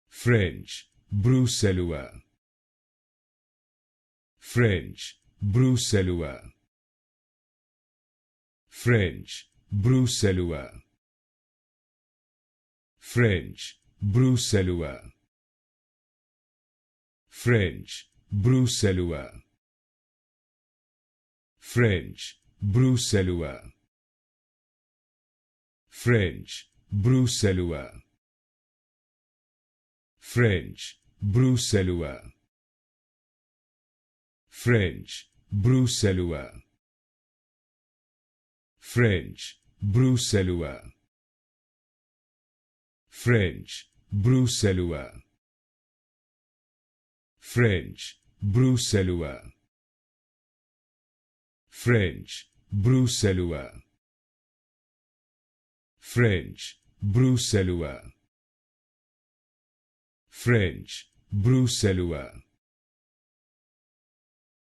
French, Bruxellois. French, Bruxellois. French, Bruxellois. French, Bruxellois. French, Bruxellois. French, Bruxellois. French, Bruxellois. French, Bruxellois. French, Bruxellois. French, Bruxellois. French, Bruxellois. French, Bruxellois. French, Bruxellois. French, Bruxellois. French, Bruxellois.